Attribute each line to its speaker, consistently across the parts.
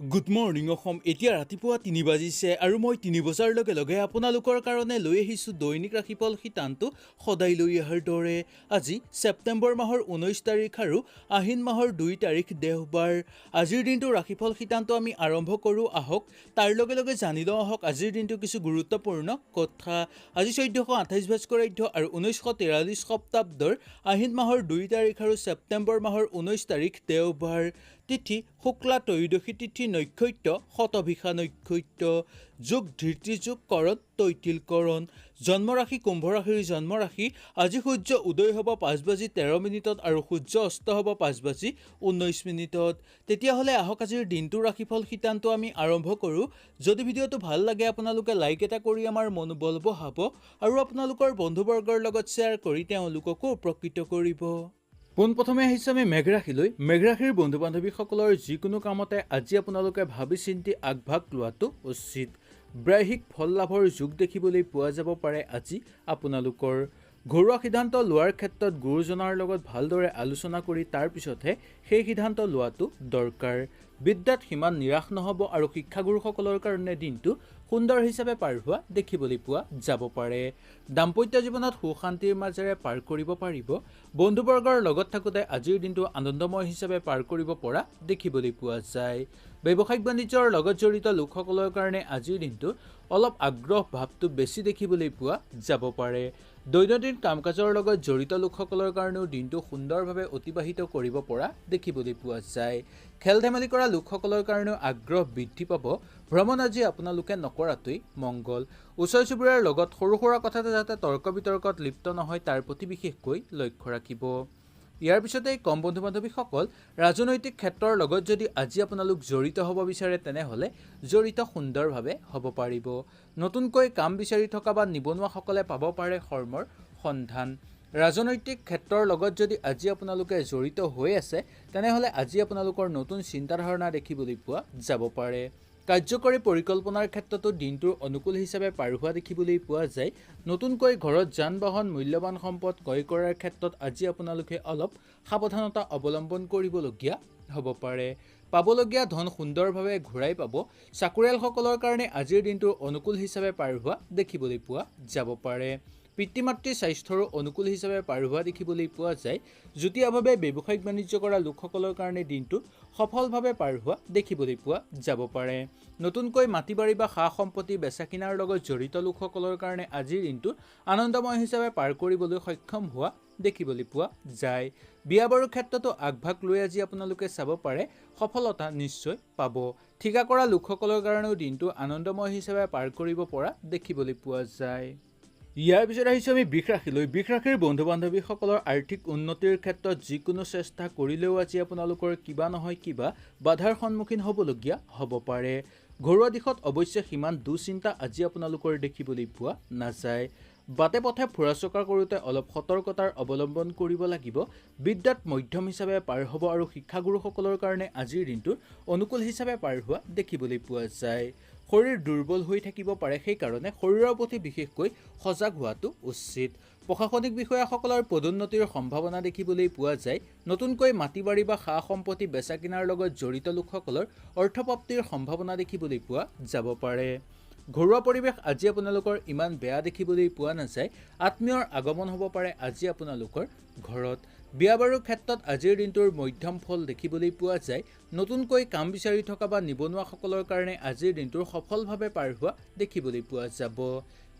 Speaker 1: Good morning Assam. এতিয়া ৰাতিপুৱা ৩ বাজিছে আৰু মই ৩ বজাৰ লগে লগে আপোনালোকৰ কাৰণে লৈ আহিছোঁ দৈনিক ৰাশিফল শিতানটো সদায় লৈ অহাৰ দৰে। আজি ছেপ্টেম্বৰ মাহৰ 19 তাৰিখ আৰু আহিন মাহৰ ২ তাৰিখ দেওবাৰ। আজিৰ দিনটো ৰাশিফল শিতানটো আমি আৰম্ভ কৰোঁ আহক। তাৰ লগে লগে জানি লওঁ আহক আজিৰ দিনটো কিছু গুৰুত্বপূৰ্ণ কথা। আজি ১৪২৮ ভাস্কৰাব্দ আৰু ১৯৪৩ শতাব্দৰ আহিন মাহৰ ২ তাৰিখ আৰু ছেপ্টেম্বৰ মাহৰ ১৯ তাৰিখ দেওবাৰ। তিথি শুক্লা ত্ৰয়োদশী তিথি নক্ষত্ৰ শতভিষা নক্ষত্ৰ যোগ ধৃতি যোগ কৰণ তৈতিলকৰণ। জন্মৰাশি কুম্ভ ৰাশিৰ জন্মৰাশি। আজি সূৰ্য উদয় হ'ব ৫:১৩ আৰু সূৰ্য অস্ত হ'ব ৫:১৯। তেতিয়াহ'লে আহক আজিৰ দিনটোৰ ৰাশিফল শিতানটো আমি আৰম্ভ কৰোঁ। যদি ভিডিঅ'টো ভাল লাগে আপোনালোকে লাইক এটা কৰি আমাৰ মনোবল বঢ়াব আৰু আপোনালোকৰ বন্ধুবৰ্গৰ লগত শ্বেয়াৰ কৰি তেওঁলোককো উপকৃত কৰিব। পোনপ্ৰথমে আহিছোঁ আমি মেঘ ৰাশিলৈ। মেঘ ৰাশিৰ বন্ধু বান্ধৱীসকলৰ যিকোনো কামতে আজি আপোনালোকে ভাবি চিন্তি আগভাগ লোৱাটো উচিত। বৈবাহিক ফল লাভৰ যোগ দেখিবলৈ পোৱা যাব পাৰে আজি আপোনালোকৰ। ঘৰুৱা সিদ্ধান্ত লোৱাৰ ক্ষেত্ৰত গুৰুজনাৰ লগত ভালদৰে আলোচনা কৰি তাৰ পিছতহে সেই সিদ্ধান্ত লোৱাটো দৰকাৰ। বিদ্যাত সিমান নিৰাশ নহ'ব আৰু শিক্ষাগুৰুসকলৰ কাৰণে দিনটো সুন্দৰ হিচাপে পাৰ হোৱা দেখিবলৈ পোৱা যাব পাৰে। দাম্পত্য জীৱনত সুখ শান্তিৰ মাজেৰে পাৰ কৰিব পাৰিব। বন্ধুবৰ্গৰ লগত থাকোঁতে আজিৰ দিনটো আনন্দময় হিচাপে পাৰ কৰিব পৰা দেখিবলৈ পোৱা যায়। ব্যৱসায়িক বাণিজ্যৰ লগত জড়িত লোকসকলৰ কাৰণে আজিৰ দিনটো অলপ আগ্ৰহ ভাৱটো বেছি দেখিবলৈ পোৱা যাব পাৰে। দৈনন্দিন কাম কাজৰ লগত জড়িত লোকসকলৰ কাৰণেও দিনটো সুন্দৰভাৱে অতিবাহিত কৰিব পৰা দেখিবলৈ পোৱা যায়। খেল ধেমালি কৰা লোকসকলৰ কাৰণেও আগ্ৰহ বৃদ্ধি পাব। ভ্ৰমণ আজি আপোনালোকে নকৰাটোৱেই মংগল। ওচৰ চুবুৰীয়াৰ লগত সৰু সুৰা কথাতে যাতে তৰ্ক বিতৰ্কত লিপ্ত নহয় তাৰ প্ৰতি বিশেষকৈ লক্ষ্য ৰাখিব। ইয়াৰ পিছতে কম বন্ধু বান্ধৱীসকল, ৰাজনৈতিক ক্ষেত্ৰৰ লগত যদি আজি আপোনালোক জড়িত হ'ব বিচাৰে তেনেহ'লে জড়িত সুন্দৰভাৱে হ'ব পাৰিব। নতুনকৈ কাম বিচাৰি থকা বা নিবনুৱাসকলে পাব পাৰে কৰ্মৰ সন্ধান। ৰাজনৈতিক ক্ষেত্ৰৰ লগত যদি আজি আপোনালোকে জড়িত হৈ আছে তেনেহ'লে আজি আপোনালোকৰ নতুন চিন্তাধাৰণা দেখিবলৈ পোৱা যাব পাৰে। কাৰ্যকৰী পৰিকল্পনাৰ ক্ষেত্ৰতো দিনটোৰ অনুকূল হিচাপে পাৰ হোৱা দেখিবলৈ পোৱা যায়। নতুনকৈ ঘৰত যান বাহন মূল্যৱান সম্পদ ক্ৰয় কৰাৰ ক্ষেত্ৰত আজি আপোনালোকে অলপ সাৱধানতা অৱলম্বন কৰিবলগীয়া হ'ব পাৰে। পাবলগীয়া ধন সুন্দৰভাৱে ঘূৰাই পাব। চাকৰিয়ালসকলৰ কাৰণে আজিৰ দিনটোৰ অনুকূল হিচাপে পাৰ হোৱা দেখিবলৈ পোৱা যাব পাৰে। পিতৃ মাতৃৰ স্বাস্থ্যৰো অনুকূল হিচাপে পাৰ হোৱা দেখিবলৈ পোৱা যায়। যুটীয়াভাৱে ব্যৱসায়িক বাণিজ্য কৰা লোকসকলৰ কাৰণে দিনটো সফলভাৱে পাৰ হোৱা দেখিবলৈ পোৱা যাব পাৰে। নতুনকৈ মাটি বাৰী বা সা সম্পত্তি বেচা কিনাৰ লগত জড়িত লোকসকলৰ কাৰণে আজিৰ দিনটো আনন্দময় হিচাপে পাৰ কৰিবলৈ সক্ষম হোৱা দেখিবলৈ পোৱা যায়। বিয়া বাৰুৰ ক্ষেত্ৰতো আগভাগ লৈ আজি আপোনালোকে চাব পাৰে সফলতা নিশ্চয় পাব। ঠিকা কৰা লোকসকলৰ কাৰণেও দিনটো আনন্দময় হিচাপে পাৰ কৰিব পৰা দেখিবলৈ পোৱা যায়। ইয়াৰ পিছত আহিছোঁ আমি বৃষ ৰাশিলৈ। বৃষ ৰাশিৰ বন্ধু বান্ধৱীসকলৰ আৰ্থিক উন্নতিৰ ক্ষেত্ৰত যিকোনো চেষ্টা কৰিলেও আজি আপোনালোকৰ কিবা নহয় কিবা বাধাৰ সন্মুখীন হ'বলগীয়া হ'ব পাৰে। ঘৰুৱা দিশত অৱশ্যে সিমান দুশ্চিন্তা আজি আপোনালোকৰ দেখিবলৈ পোৱা নাযায়। বাটে পথে ফুৰা চকা কৰোঁতে অলপ সতৰ্কতাৰ অৱলম্বন কৰিব লাগিব। বিদ্যাত মধ্যম হিচাপে পাৰ হ'ব আৰু শিক্ষাগুৰুসকলৰ কাৰণে আজিৰ দিনটো অনুকূল হিচাপে পাৰ হোৱা দেখিবলৈ পোৱা যায়। শৰীৰ দুৰ্বল হৈ থাকিব পাৰে, সেইকাৰণে শৰীৰৰ প্ৰতি বিশেষকৈ সজাগ হোৱাটো উচিত। প্ৰশাসনিক বিষয়াসকলৰ পদোন্নতিৰ সম্ভাৱনা দেখিবলৈ পোৱা যায়। নতুনকৈ মাটি বাৰী বা সা সম্পত্তি বেচা কিনাৰ লগত জড়িত লোকসকলৰ অৰ্থপ্ৰাপ্তিৰ সম্ভাৱনা দেখিবলৈ পোৱা যাব পাৰে। ঘৰুৱা পৰিৱেশ আজি আপোনালোকৰ ইমান বেয়া দেখিবলৈ পোৱা নাযায়। আত্মীয়ৰ আগমন হ'ব পাৰে আজি আপোনালোকৰ ঘৰত। বিয়া বাৰুৰ ক্ষেত্ৰত আজিৰ দিনটোৰ মধ্যম ফল দেখিবলৈ পোৱা যায়। নতুনকৈ কাম বিচাৰি থকা বা নিবনুৱাসকলৰ কাৰণে আজিৰ দিনটোৰ সফলভাৱে পাৰ হোৱা দেখিবলৈ পোৱা যাব।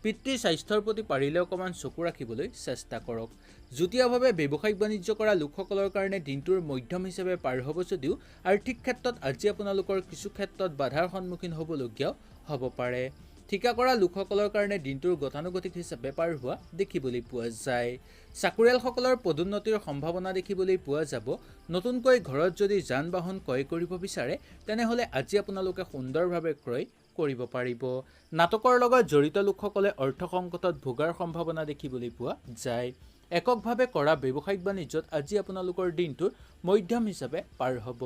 Speaker 1: পিতৃৰ স্বাস্থ্যৰ প্ৰতি পাৰিলে অকণমান চকু ৰাখিবলৈ চেষ্টা কৰক। যুটীয়াভাৱে ব্যৱসায়িক বাণিজ্য কৰা লোকসকলৰ কাৰণে দিনটোৰ মধ্যম হিচাপে পাৰ হ'ব যদিও আৰ্থিক ক্ষেত্ৰত আজি আপোনালোকৰ কিছু ক্ষেত্ৰত বাধাৰ সন্মুখীন হ'বলগীয়াও হ'ব পাৰে। ঠিকা কৰা লোকসকলৰ কাৰণে দিনটোৰ গতানুগতিক হিচাপে পাৰ হোৱা দেখিবলৈ পোৱা যায়। চাকৰিয়ালসকলৰ পদোন্নতিৰ সম্ভাৱনা দেখিবলৈ পোৱা যাব। নতুনকৈ ঘৰত যদি যান বাহন ক্ৰয় কৰিব বিচাৰে তেনেহ'লে আজি আপোনালোকে সুন্দৰভাৱে ক্ৰয় কৰিব পাৰিব। নাটকৰ লগত জড়িত লোকসকলে অৰ্থ সংকটত ভোগাৰ সম্ভাৱনা দেখিবলৈ পোৱা যায়। এককভাৱে কৰা ব্যৱসায়িক বাণিজ্যত আজি আপোনালোকৰ দিনটো মধ্যম হিচাপে পাৰ হ'ব।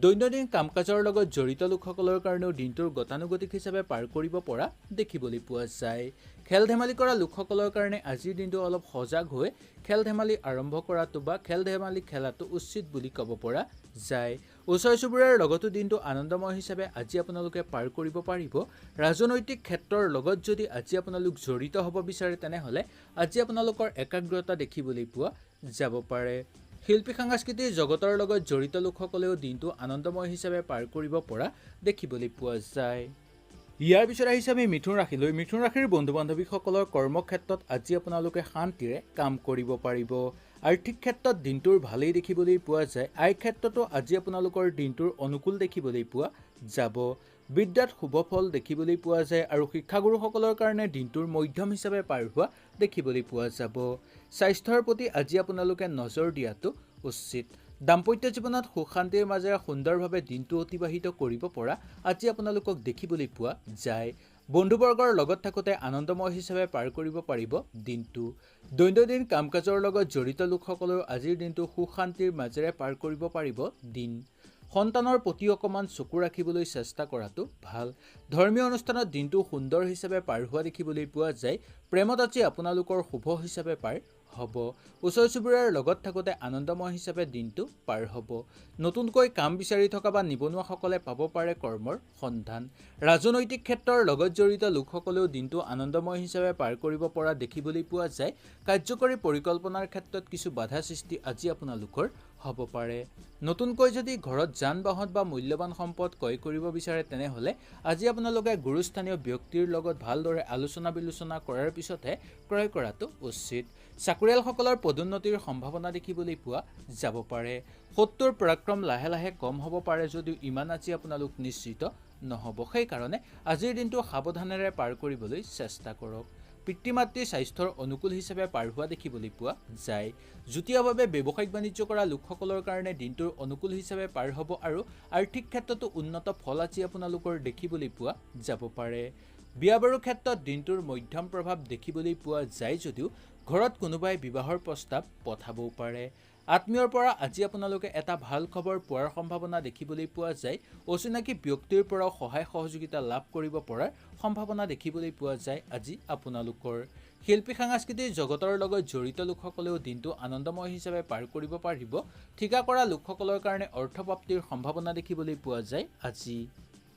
Speaker 1: দৈনন্দিন কাম কাজৰ লগত জড়িত লোকসকলৰ কাৰণেও দিনটোৰ গতানুগতিক হিচাপে পাৰ কৰিব পৰা দেখিবলৈ পোৱা যায়। খেল ধেমালি কৰা লোকসকলৰ কাৰণে আজিৰ দিনটো অলপ সজাগ হৈ খেল ধেমালি আৰম্ভ কৰাটো বা খেল ধেমালি খেলাটো উচিত বুলি ক'ব পৰা যায়। ওচৰ চুবুৰীয়াৰ লগতো দিনটো আনন্দময় হিচাপে আজি আপোনালোকে পাৰ কৰিব পাৰিব। ৰাজনৈতিক ক্ষেত্ৰৰ লগত যদি আজি আপোনালোক জড়িত হ'ব বিচাৰে তেনেহ'লে আজি আপোনালোকৰ একাগ্ৰতা দেখিবলৈ পোৱা যাব পাৰে। শিল্পী সাংস্কৃতিক জগতৰ লগত জড়িত লোকসকলেও দিনটো আনন্দময় হিচাপে পাৰ কৰিব পৰা দেখিবলৈ পোৱা যায়। ইয়াৰ পিছত আহিছে আমি মিথুন ৰাশিলৈ। মিথুন ৰাশিৰ বন্ধু বান্ধৱীসকলৰ কৰ্মক্ষেত্ৰত আজি আপোনালোকে শান্তিৰে কাম কৰিব পাৰিব। আৰ্থিক ক্ষেত্ৰত দিনটোৰ ভালেই দেখিবলৈ পোৱা যায়। আয় ক্ষেত্ৰতো আজি আপোনালোকৰ দিনটোৰ অনুকূল দেখিবলৈ পোৱা যাব। বিদ্যাত শুভ ফল দেখিবলৈ পোৱা যায় আৰু শিক্ষাগুৰুসকলৰ কাৰণে দিনটোৰ মধ্যম হিচাপে পাৰ হোৱা দেখিবলৈ পোৱা যাব। স্বাস্থ্যৰ প্ৰতি আজি আপোনালোকে নজৰ দিয়াটো উচিত। দাম্পত্য জীৱনত সুখ শান্তিৰ মাজেৰে সুন্দৰভাৱে দিনটো অতিবাহিত কৰিব পৰা আজি আপোনালোকক দেখিবলৈ পোৱা যায়। বন্ধুবৰ্গৰ লগত থাকোঁতে আনন্দময় হিচাপে পাৰ কৰিব পাৰিব দিনটো। দৈনন্দিন কাম কাজৰ লগত জড়িত লোকসকলেও আজিৰ দিনটো সুখ শান্তিৰ মাজেৰে পাৰ কৰিব পাৰিব দিন। সন্তানৰ প্ৰতি অকণমান চকু ৰাখিবলৈ চেষ্টা কৰাটো ভাল। ধৰ্মীয় অনুষ্ঠানত দিনটো সুন্দৰ হিচাপে পাৰ হোৱা দেখিবলৈ পোৱা যায়। প্ৰেমত আজি আপোনালোকৰ শুভ হিচাপে পাৰ হ'ব। ওচৰ চুবুৰীয়াৰ লগত থাকোঁতে আনন্দময় হিচাপে দিনটো পাৰ হ'ব। নতুনকৈ কাম বিচাৰি থকা বা নিবনুৱাসকলে পাব পাৰে কৰ্মৰ সন্ধান। ৰাজনৈতিক ক্ষেত্ৰৰ লগত জড়িত লোকসকলেও দিনটো আনন্দময় হিচাপে পাৰ কৰিব পৰা দেখিবলৈ পোৱা যায়। কাৰ্যকৰী পৰিকল্পনাৰ ক্ষেত্ৰত কিছু বাধা সৃষ্টি আজি আপোনালোকৰ হ'ব পাৰে। নতুনকৈ যদি ঘৰত যান বাহন বা মূল্যৱান সম্পদ ক্ৰয় কৰিব বিচাৰে তেনেহ'লে আজি আপোনালোকে গুৰুস্থানীয় ব্যক্তিৰ লগত ভালদৰে আলোচনা বিলোচনা কৰাৰ পিছতহে ক্ৰয় কৰাটো উচিত। চাকৰিয়ালসকলৰ পদোন্নতিৰ সম্ভাৱনা দেখিবলৈ পোৱা যাব পাৰে। শত্ৰুৰ পৰাক্ৰম লাহে লাহে কম হ'ব পাৰে যদিও ইমান আজি আপোনালোক নিশ্চিত নহ'ব। সেইকাৰণে আজিৰ দিনটো সাৱধানেৰে পাৰ কৰিবলৈ চেষ্টা কৰক। পিতৃ মাতৃৰ স্বাস্থ্যৰ অনুকূল হিচাপে পাৰ হোৱা দেখিবলৈ পোৱা যায়। যুটীয়াভাৱে ব্যৱসায়িক বাণিজ্য কৰা লোকসকলৰ কাৰণে দিনটোৰ অনুকূল হিচাপে পাৰ হ'ব আৰু আৰ্থিক ক্ষেত্ৰতো উন্নত ফল আজি আপোনালোকৰ দেখিবলৈ পোৱা যাব পাৰে। বিয়া বাৰুৰ ক্ষেত্ৰত দিনটোৰ মধ্যম প্ৰভাৱ দেখিবলৈ পোৱা যায় যদিও ঘৰত কোনোবাই বিবাহৰ প্ৰস্তাৱ পঠাবও পাৰে। আত্মীয়ৰ পৰা আজি আপোনালোকে এটা ভাল খবৰ পোৱাৰ সম্ভাৱনা দেখিবলৈ পোৱা যায়। অচিনাকি ব্যক্তিৰ পৰাও সহায় সহযোগিতা লাভ কৰিব পৰাৰ সম্ভাৱনা দেখিবলৈ পোৱা যায় আজি আপোনালোকৰ। শিল্পী সাংস্কৃতিক জগতৰ লগত জড়িত লোকসকলেও দিনটো আনন্দময় হিচাপে পাৰ কৰিব পাৰিব। ঠিকা কৰা লোকসকলৰ কাৰণে অৰ্থপ্ৰাপ্তিৰ সম্ভাৱনা দেখিবলৈ পোৱা যায় আজি।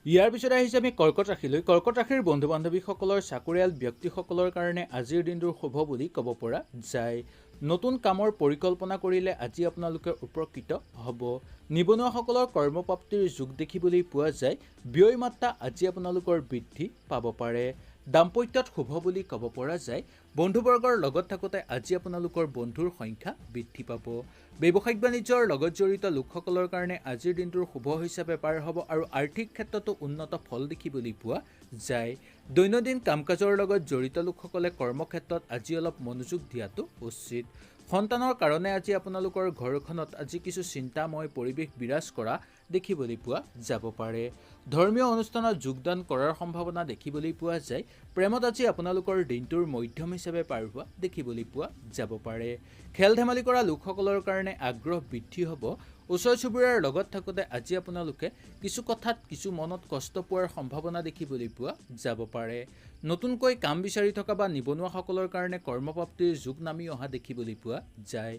Speaker 1: ইয়াৰ পিছত আহিছে আমি কৰ্কট ৰাশিলৈ। কৰ্কট ৰাশিৰ বন্ধু বান্ধৱীসকলৰ চাকৰিয়াল ব্যক্তিসকলৰ কাৰণে আজিৰ দিনটোৰ শুভ বুলি ক'ব পৰা যায়। নতুন কামৰ পৰিকল্পনা কৰিলে আজি আপোনালোকে উপকৃত হ'ব। নিবনুৱাসকলৰ কৰ্মপ্ৰাপ্তিৰ যোগ দেখিবলৈ পোৱা যায়। ব্যয় মাত্ৰা আজি আপোনালোকৰ বৃদ্ধি পাব পাৰে। দাম্পত্যত শুভ বুলি ক'ব পৰা যায়। বন্ধুবৰ্গৰ লগত থাকোঁতে আজি আপোনালোকৰ বন্ধুৰ সংখ্যা বৃদ্ধি পাব। ব্যৱসায়িক বাণিজ্যৰ লগত জড়িত লোকসকলৰ কাৰণে আজিৰ দিনটোৰ শুভ হিচাপে পাৰ হ'ব আৰু আৰ্থিক ক্ষেত্ৰতো উন্নত ফল দেখিবলৈ পোৱা যায়। দৈনন্দিন কাম কাজৰ লগত জড়িত লোকসকলে কৰ্মক্ষেত্ৰত আজি অলপ মনোযোগ দিয়াটো উচিত। সন্তানৰ কাৰণে আজি আপোনালোকৰ ঘৰখনত আজি কিছু চিন্তাময় পৰিৱেশ বিৰাজ কৰা দেখিবলৈ পোৱা যাব পাৰে। ধৰ্মীয় অনুষ্ঠানত যোগদান কৰাৰ সম্ভাৱনা দেখিবলৈ পোৱা যায়। প্ৰেমত আজি আপোনালোকৰ দিনটোৰ মধ্যম হিচাপে পাৰ হোৱা দেখিবলৈ পোৱা যাব পাৰে। খেল ধেমালি কৰা লোকসকলৰ কাৰণে আগ্ৰহ বৃদ্ধি হ'ব। ওচৰ চুবুৰীয়াৰ লগত থাকোঁতে আজি আপোনালোকে কিছু কথাত কিছু মনত কষ্ট পোৱাৰ সম্ভাৱনা দেখিবলৈ পোৱা যাব পাৰে। নতুনকৈ কাম বিচাৰি থকা বা নিবনুৱাসকলৰ কাৰণে কৰ্মপ্ৰাপ্তিৰ যোগ নামি অহা দেখিবলৈ পোৱা যায়।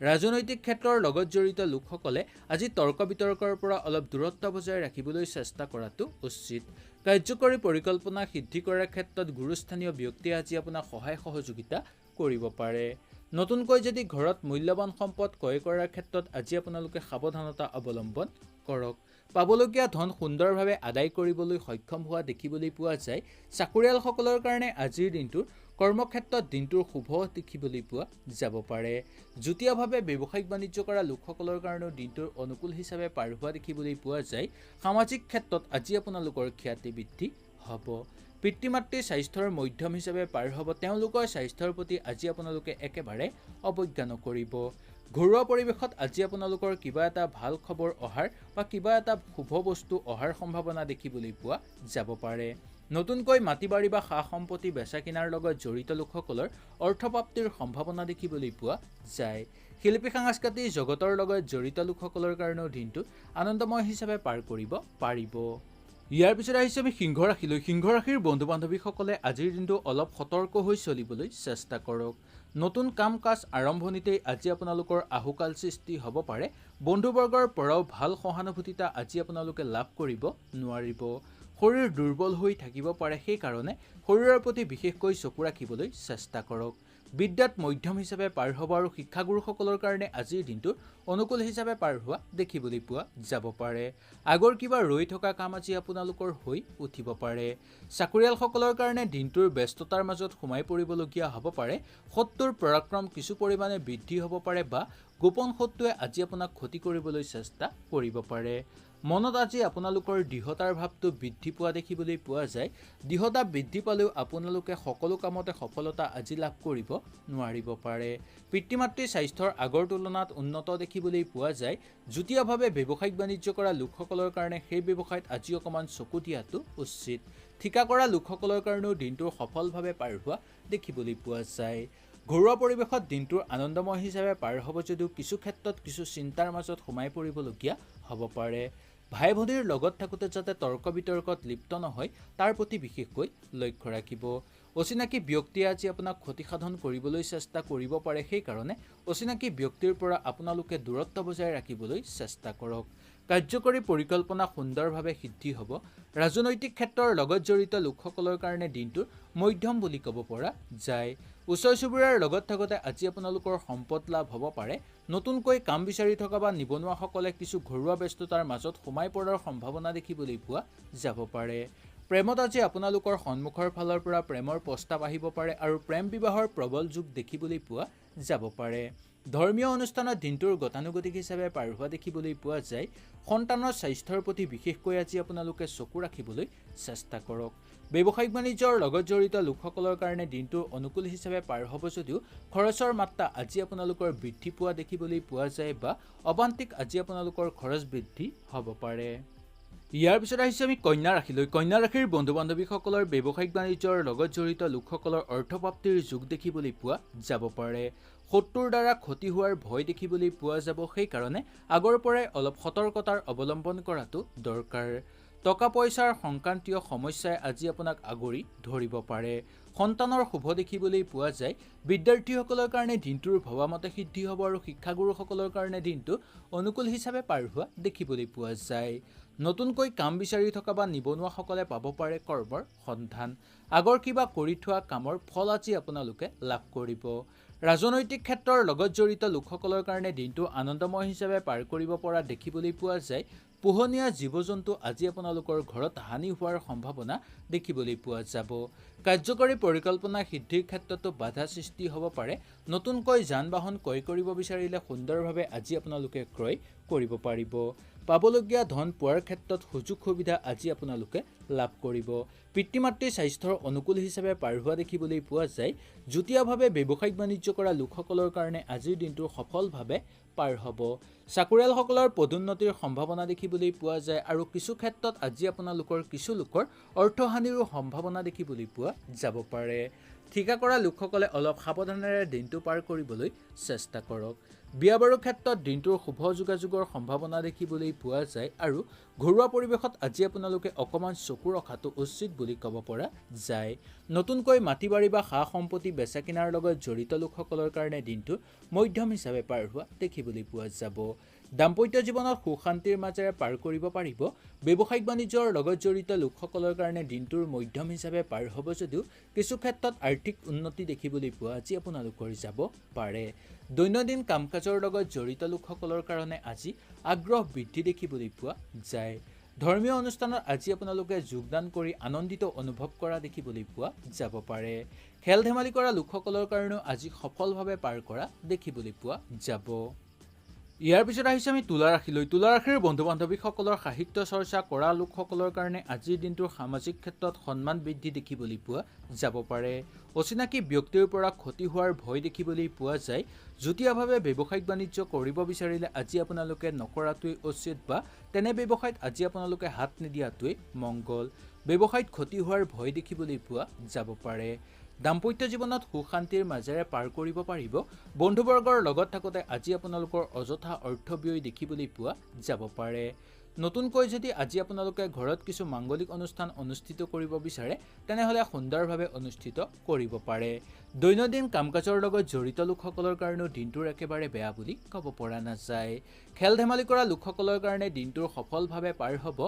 Speaker 1: ৰাজনৈতিক ক্ষেত্ৰৰ লগত জড়িত লোকসকলে আজি তৰ্ক বিতৰ্কৰ পৰা অলপ দূৰত্ব বজাই ৰাখিবলৈ চেষ্টা কৰাটো উচিত। কাৰ্যকৰী পৰিকল্পনা সিদ্ধি কৰাৰ ক্ষেত্ৰত গুৰুস্থানীয় ব্যক্তিয়ে আজি আপোনাক সহায় সহযোগিতা কৰিব পাৰে। নতুনকৈ যদি ঘৰত মূল্যৱান সম্পদ ক্ৰয় কৰাৰ ক্ষেত্ৰত আজি আপোনালোকে সাৱধানতা অৱলম্বন কৰক। পাবলগীয়া ধন সুন্দৰভাৱে আদায় কৰিবলৈ সক্ষম হোৱা দেখিবলৈ পোৱা যায়। চাকৰিয়ালসকলৰ কাৰণে আজিৰ দিনটোৰ কৰ্মক্ষেত্ৰত দিনটোৰ শুভ দেখিবলৈ পোৱা যাব পাৰে। যুটীয়াভাৱে ব্যৱসায়িক বাণিজ্য কৰা লোকসকলৰ কাৰণেও দিনটোৰ অনুকূল হিচাপে পাৰ হোৱা দেখিবলৈ পোৱা যায়। সামাজিক ক্ষেত্ৰত আজি আপোনালোকৰ খ্যাতি বৃদ্ধি হ'ব। পিতৃ মাতৃৰ স্বাস্থ্যৰ মধ্যম হিচাপে পাৰ হ'ব। তেওঁলোকৰ স্বাস্থ্যৰ প্ৰতি আজি আপোনালোকে একেবাৰে অৱজ্ঞা নকৰিব। ঘৰুৱা পৰিৱেশত আজি আপোনালোকৰ কিবা এটা ভাল খবৰ অহাৰ বা কিবা এটা শুভ বস্তু অহাৰ সম্ভাৱনা দেখিবলৈ পোৱা যাব পাৰে। নতুনকৈ মাটি বাৰী বা সা সম্পত্তি বেচা কিনাৰ লগত জড়িত লোকসকলৰ অৰ্থপ্ৰাপ্তিৰ সম্ভাৱনা দেখিবলৈ পোৱা যায়। শিল্পী সাংস্কৃতিক জগতৰ লগত জড়িত লোকসকলৰ কাৰণেও দিনটো আনন্দময় হিচাপে পাৰ কৰিব পাৰিব। ইয়াৰ পিছত আহিছে আমি সিংহ ৰাশিলৈ। সিংহ ৰাশিৰ বন্ধু বান্ধৱীসকলে আজিৰ দিনটো অলপ সতৰ্ক হৈ চলিবলৈ চেষ্টা কৰক। নতুন কাম কাজ আৰম্ভণিতেই আজি আপোনালোকৰ আহুকাল সৃষ্টি হ'ব পাৰে। বন্ধুবৰ্গৰ পৰাও ভাল সহানুভূতিতা আজি আপোনালোকে লাভ কৰিব নোৱাৰিব। শৰীৰ দুৰ্বল হৈ থাকিব পাৰে, সেইকাৰণে শৰীৰৰ প্ৰতি বিশেষকৈ চকু ৰাখিবলৈ চেষ্টা কৰক। বিদ্যাত মধ্যম হিচাপে পাৰ হ'ব আৰু শিক্ষাগুৰুসকলৰ কাৰণে আজিৰ দিনটো অনুকূল হিচাপে পাৰ হোৱা দেখিবলৈ পোৱা যাব পাৰে। আগৰ কিবা ৰৈ থকা কাম আজি আপোনালোকৰ হৈ উঠিব পাৰে। চাকৰিয়ালসকলৰ কাৰণে দিনটোৰ ব্যস্ততাৰ মাজত সোমাই পৰিবলগীয়া হ'ব পাৰে। শত্ৰুৰ পৰাক্ৰম কিছু পৰিমাণে বৃদ্ধি হ'ব পাৰে বা গোপন শত্ৰুৱে আজি আপোনাক ক্ষতি কৰিবলৈ চেষ্টা কৰিব পাৰে। মনত আজি আপোনালোকৰ দৃঢ়তাৰ ভাৱটো বৃদ্ধি পোৱা দেখিবলৈ পোৱা যায়। দৃঢ়তা বৃদ্ধি পালেও আপোনালোকে সকলো কামতে সফলতা আজি লাভ কৰিব নোৱাৰিব পাৰে। পিতৃ মাতৃৰ স্বাস্থ্যৰ আগৰ তুলনাত উন্নত দেখিবলৈ পোৱা যায়। যুটীয়াভাৱে ব্যৱসায়িক বাণিজ্য কৰা লোকসকলৰ কাৰণে সেই ব্যৱসায়ত আজি অকণমান চকু দিয়াটো উচিত। ঠিকা কৰা লোকসকলৰ কাৰণেও দিনটো সফলভাৱে পাৰ হোৱা দেখিবলৈ পোৱা যায়। ঘৰুৱা পৰিৱেশত দিনটোৰ আনন্দময় হিচাপে পাৰ হ'ব যদিও কিছু ক্ষেত্ৰত কিছু চিন্তাৰ মাজত সোমাই পৰিবলগীয়া হ'ব পাৰে। ভাই ভনীৰ লগত থাকোঁতে যাতে তৰ্ক বিতৰ্কত লিপ্ত নহয় তাৰ প্ৰতি বিশেষকৈ লক্ষ্য ৰাখিব। অচিনাকি ব্যক্তিয়ে আজি আপোনাক ক্ষতিসাধন কৰিবলৈ চেষ্টা কৰিব পাৰে, সেইকাৰণে অচিনাকি ব্যক্তিৰ পৰা আপোনালোকে দূৰত্ব বজাই ৰাখিবলৈ চেষ্টা কৰক। কাৰ্যকৰী পৰিকল্পনা সুন্দৰভাৱে সিদ্ধি হ'ব। ৰাজনৈতিক ক্ষেত্ৰৰ লগত জড়িত লোকসকলৰ কাৰণে দিনটো মধ্যম বুলি ক'ব পৰা যায়। ওচৰ চুবুৰীয়াৰ লগত থাকোঁতে আজি আপোনালোকৰ সম্পদ লাভ হ'ব পাৰে। নতুনকৈ কাম বিচাৰি থকা বা নিবনুৱাসকলে কিছু ঘৰুৱা ব্যস্ততাৰ মাজত সোমাই পৰাৰ সম্ভাৱনা দেখিবলৈ পোৱা যাব পাৰে। প্ৰেমত আজি আপোনালোকৰ সন্মুখৰ ফালৰ পৰা প্ৰেমৰ প্ৰস্তাৱ আহিব পাৰে আৰু প্ৰেম বিবাহৰ প্ৰবল যোগ দেখিবলৈ পোৱা যাব পাৰে। ধৰ্মীয় অনুষ্ঠানত দিনটোৰ গতানুগতিক হিচাপে পাৰ হোৱা দেখিবলৈ পোৱা যায়। সন্তানৰ স্বাস্থ্যৰ প্ৰতি বিশেষকৈ আজি আপোনালোকে চকু ৰাখিবলৈ চেষ্টা কৰক। ব্যৱসায়িক বাণিজ্যৰ লগত জড়িত লোকসকলৰ কাৰণে দিনটো অনুকূল হিচাপে পাৰ হ'ব যদিও খৰচৰ মাত্ৰা আজি আপোনালোকৰ বৃদ্ধি পোৱা দেখিবলৈ পোৱা যায় বা অবান্তিক আজি আপোনালোকৰ খৰচ বৃদ্ধি হ'ব পাৰে। ইয়াৰ পিছত আহিছে আমি কন্যা ৰাশিলৈ। কন্যা ৰাশিৰ বন্ধু বান্ধৱীসকলৰ ব্যৱসায়িক বাণিজ্যৰ লগত জড়িত লোকসকলৰ অৰ্থপ্ৰাপ্তিৰ যোগ দেখিবলৈ পোৱা যাব পাৰে। শত্ৰুৰ দ্বাৰা ক্ষতি হোৱাৰ ভয় দেখিবলৈ পোৱা যাব, সেইকাৰণে আগৰ পৰাই অলপ সতৰ্কতাৰ অৱলম্বন কৰাটো দৰকাৰ। টকা পইচাৰ সংক্ৰান্তীয় সমস্যাই আজি আপোনাক আগুৰি ধৰিব পাৰে। সন্তানৰ শুভ দেখিবলৈ পোৱা যায়। বিদ্যাৰ্থীসকলৰ কাৰণে দিনটোৰ ভবামতে সিদ্ধি হ'ব আৰু শিক্ষাগুৰুসকলৰ কাৰণে দিনটো অনুকূল হিচাপে পাৰ হোৱা দেখিবলৈ পোৱা যায়। নতুনকৈ কাম বিচাৰি থকা বা নিবনুৱাসকলে পাব পাৰে কৰ্মৰ সন্ধান। আগৰ কিবা কৰি থোৱা কামৰ ফল আজি আপোনালোকে লাভ কৰিব। ৰাজনৈতিক ক্ষেত্ৰৰ লগত জড়িত লোকসকলৰ কাৰণে দিনটো আনন্দময় হিচাপে পাৰ কৰিব পৰা দেখিবলৈ পোৱা যায়। পোহনীয়া জীৱ জন্তু আজি আপোনালোকৰ ঘৰত হানি হোৱাৰ সম্ভাৱনা দেখিবলৈ পোৱা যাব। কাৰ্যকৰী পৰিকল্পনা সিদ্ধিৰ ক্ষেত্ৰতো বাধা সৃষ্টি হ'ব পাৰে। নতুনকৈ যান বাহন ক্ৰয় কৰিব বিচাৰিলে সুন্দৰভাৱে আজি আপোনালোকে ক্ৰয় কৰিব পাৰিব। পাবলগীয়া ধন পোৱাৰ ক্ষেত্ৰত সুযোগ সুবিধা আজি আপোনালোকে লাভ কৰিব। পিতৃ মাতৃৰ স্বাস্থ্যৰ অনুকূল হিচাপে পাৰ হোৱা দেখিবলৈ পোৱা যায়। যুটীয়াভাৱে ব্যৱসায়িক বাণিজ্য কৰা লোকসকলৰ কাৰণে আজিৰ দিনটো সফলভাৱে পাৰ হ'ব। চাকৰিয়ালসকলৰ পদোন্নতিৰ সম্ভাৱনা দেখিবলৈ পোৱা যায় আৰু কিছু ক্ষেত্ৰত আজি আপোনালোকৰ কিছু লোকৰ অৰ্থহানিৰো সম্ভাৱনা দেখিবলৈ পোৱা যাব পাৰে। ঠিকা কৰা লোকসকলে অলপ সাৱধানেৰে দিনটো পাৰ কৰিবলৈ চেষ্টা কৰক। বিয়া বাৰুৰ ক্ষেত্ৰত দিনটোৰ শুভ যোগাযোগৰ সম্ভাৱনা দেখিবলৈ পোৱা যায় আৰু ঘৰুৱা পৰিৱেশত আজি আপোনালোকে অকণমান চকু ৰখাটো উচিত বুলি ক'ব পৰা যায়। নতুনকৈ মাটি বাৰী বা সা সম্পত্তি বেচা কিনাৰ লগত জড়িত লোকসকলৰ কাৰণে দিনটো মধ্যম হিচাপে পাৰ হোৱা দেখিবলৈ পোৱা যাব। দাম্পত্য জীৱনত সুখ শান্তিৰ মাজেৰে পাৰ কৰিব পাৰিব। ব্যৱসায়িক বাণিজ্যৰ লগত জড়িত লোকসকলৰ কাৰণে দিনটোৰ মধ্যম হিচাপে পাৰ হ'ব যদিও কিছু ক্ষেত্ৰত আৰ্থিক উন্নতি দেখিবলৈ পোৱা আজি আপোনালোকৰ যাব পাৰে। দৈনন্দিন কাম কাজৰ লগত জড়িত লোকসকলৰ কাৰণে আজি আগ্ৰহ বৃদ্ধি দেখিবলৈ পোৱা যায়। ধৰ্মীয় অনুষ্ঠানত আজি আপোনালোকে যোগদান কৰি আনন্দিত অনুভৱ কৰা দেখিবলৈ পোৱা যাব পাৰে। খেল ধেমালি কৰা লোকসকলৰ কাৰণেও আজি সফলভাৱে পাৰ কৰা দেখিবলৈ পোৱা যাব। ইয়াৰ পিছত আহিছে আমি তুলা ৰাশিলৈ। তুলা ৰাশিৰ বন্ধু বান্ধৱীসকলৰ সাহিত্য চৰ্চা কৰা লোকসকলৰ কাৰণে আজিৰ দিনটোৰ সামাজিক ক্ষেত্ৰত সন্মান বৃদ্ধি দেখিবলৈ পোৱা যাব পাৰে। অচিনাকি ব্যক্তিৰ পৰা ক্ষতি হোৱাৰ ভয় দেখিবলৈ পোৱা যায়। যুটীয়াভাৱে ব্যৱসায়িক বাণিজ্য কৰিব বিচাৰিলে আজি আপোনালোকে নকৰাটোৱেই উচিত বা তেনে ব্যৱসায়ত আজি আপোনালোকে হাত নিদিয়াটোৱেই মংগল। ব্যৱসায়ত ক্ষতি হোৱাৰ ভয় দেখিবলৈ পোৱা যাব পাৰে। দাম্পত্য জীৱনত সুখ শান্তিৰ মাজেৰে পাৰ কৰিব পাৰিব। বন্ধুবৰ্গৰ লগত থাকোঁতে আজি আপোনালোকৰ অযথা অৰ্থ ব্যয় দেখিবলৈ পোৱা যাব পাৰে। নতুনকৈ যদি আজি আপোনালোকে ঘৰত কিছু মাংগলিক অনুষ্ঠান অনুষ্ঠিত কৰিব বিচাৰে তেনেহলে সুন্দৰভাৱে অনুষ্ঠিত কৰিব পাৰে দৈনন্দিন কামকাজৰ লগত জড়িত লোকসকলৰ কাৰণে দিনটোৰ একেবাৰে বেয়া বুলি ক'ব পৰা নাযায় খেল ধেমালি কৰা লোকসকলৰ কাৰণে দিনটোৰ সফলভাৱে পাৰ হ'ব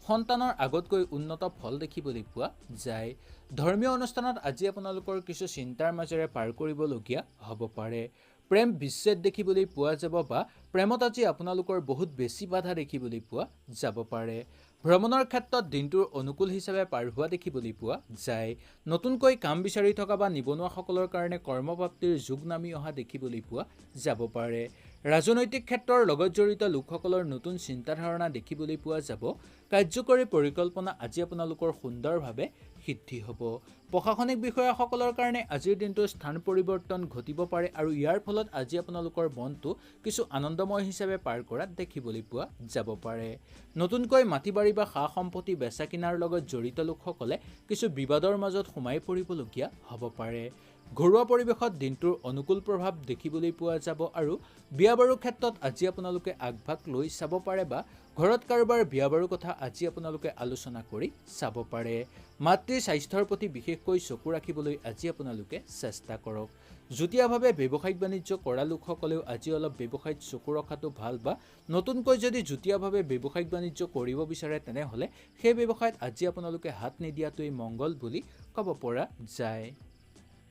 Speaker 1: সন্তানৰ আগতকৈ উন্নত ফল দেখিবলৈ পোৱা যায় ধৰ্মীয় অনুষ্ঠানত আজি আপোনালোকৰ কিছু চিন্তাৰ মাজেৰে পাৰ কৰিবলগীয়া হ'ব পাৰে প্ৰেম বিচ্ছেদ দেখিবলৈ পোৱা যাব বা প্ৰেমত আজি আপোনালোকৰ বহুত বেছি বাধা দেখিবলৈ পোৱা যাব পাৰে ভ্ৰমণৰ ক্ষেত্ৰত দিনটোৰ অনুকূল হিচাপে পাৰ হোৱা দেখিবলৈ পোৱা যায় নতুনকৈ কাম বিচাৰি থকা বা নিবনুৱাসকলৰ কাৰণে কৰ্মপ্ৰাপ্তিৰ যোগ নামি অহা দেখিবলৈ পোৱা যাব পাৰে ৰাজনৈতিক ক্ষেত্ৰৰ লগত জড়িত লোকসকলৰ নতুন চিন্তাধাৰণা দেখিবলৈ পোৱা যাব কাৰ্যকৰী পৰিকল্পনা আজি আপোনালোকৰ সুন্দৰভাৱে সিদ্ধি হ'ব প্ৰশাসনিক বিষয়াসকলৰ কাৰণে আজিৰ দিনটো স্থান পৰিৱৰ্তন ঘটিব পাৰে আৰু ইয়াৰ ফলত আজি আপোনালোকৰ মনটো কিছু আনন্দময় হিচাপে পাৰ কৰা দেখিবলৈ পোৱা যাব পাৰে নতুনকৈ মাটি বাৰী বা সা সম্পত্তি বেচা কিনাৰ লগত জড়িত লোকসকলে কিছু বিবাদৰ মাজত সোমাই পৰিবলগীয়া হ'ব পাৰে ঘৰুৱা পৰিৱেশত দিনটোৰ অনুকূল প্ৰভাৱ দেখিবলৈ পোৱা যাব আৰু বিয়া বাৰুৰ ক্ষেত্ৰত আজি আপোনালোকে আগভাগ লৈ চাব পাৰে বা ঘৰত কাৰোবাৰ বিয়া বাৰুৰ কথা আজি আপোনালোকে আলোচনা কৰি চাব পাৰে মাতৃৰ স্বাস্থ্যৰ প্ৰতি বিশেষকৈ চকু ৰাখিবলৈ আজি আপোনালোকে চেষ্টা কৰক যুটীয়াভাৱে ব্যৱসায়িক বাণিজ্য কৰা লোকসকলেও আজি অলপ ব্যৱসায়ত চকু ৰখাটো ভাল বা নতুনকৈ যদি যুটীয়াভাৱে ব্যৱসায়িক বাণিজ্য কৰিব বিচাৰে তেনেহ'লে সেই ব্যৱসায়ত আজি আপোনালোকে হাত নিদিয়াটোৱেই মংগল বুলি ক'ব পৰা যায়